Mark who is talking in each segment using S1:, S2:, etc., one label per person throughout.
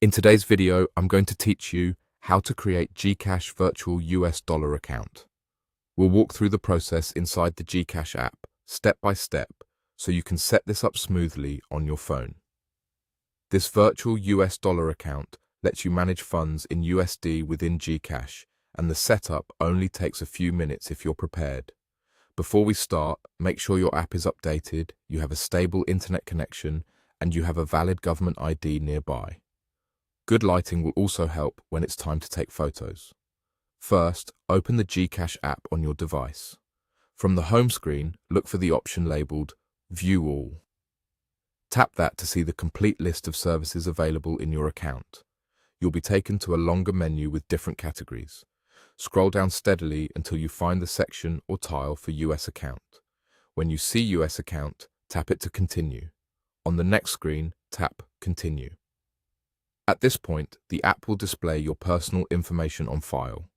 S1: In today's video, I'm going to teach you how to create GCash Virtual US Dollar account. We'll walk through the process inside the GCash app, step by step, so you can set this up smoothly on your phone. This virtual US dollar account lets you manage funds in USD within GCash, and the setup only takes a few minutes if you're prepared. Before we start, make sure your app is updated, you have a stable internet connection, and you have a valid government ID nearby. Good lighting will also help when it's time to take photos. First, open the GCash app on your device. From the home screen, look for the option labeled View All. Tap that to see the complete list of services available in your account. You'll be taken to a longer menu with different categories. Scroll down steadily until you find the section or tile for US account. When you see US account, tap it to continue. On the next screen, tap Continue. At this point, the app will display your personal information on file.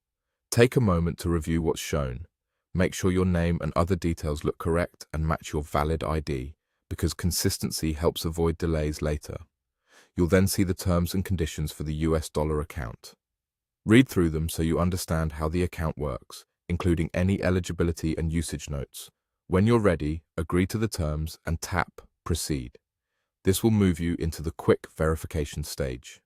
S1: Take a moment to review what's shown. Make sure your name and other details look correct and match your valid ID, because consistency helps avoid delays later. You'll then see the terms and conditions for the US dollar account. Read through them so you understand how the account works, including any eligibility and usage notes. When you're ready, agree to the terms and tap Proceed. This will move you into the quick verification stage.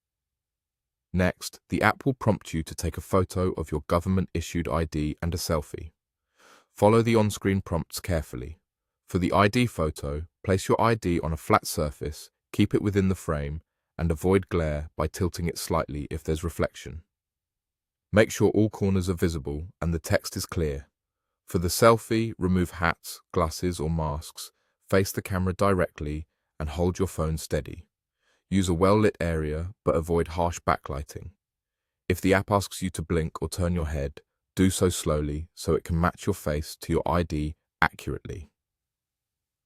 S1: Next, the app will prompt you to take a photo of your government-issued ID and a selfie. Follow the on-screen prompts carefully. For the ID photo, place your ID on a flat surface, keep it within the frame, and avoid glare by tilting it slightly if there's reflection. Make sure all corners are visible and the text is clear. For the selfie, remove hats, glasses, or masks, face the camera directly, and hold your phone steady. Use a well-lit area, but avoid harsh backlighting. If the app asks you to blink or turn your head, do so slowly so it can match your face to your ID accurately.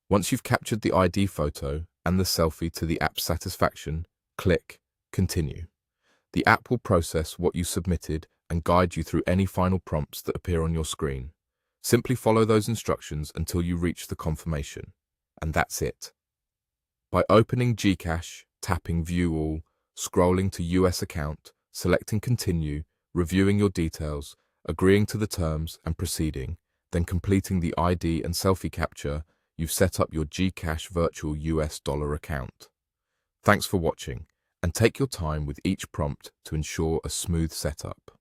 S1: Once you've captured the ID photo and the selfie to the app's satisfaction, click Continue. The app will process what you submitted and guide you through any final prompts that appear on your screen. Simply follow those instructions until you reach the confirmation. And that's it. By opening GCash, tapping View All, scrolling to US account, selecting Continue, reviewing your details, agreeing to the terms and proceeding, then completing the ID and selfie capture, you've set up your GCash Virtual US Dollar account. Thanks for watching, and take your time with each prompt to ensure a smooth setup.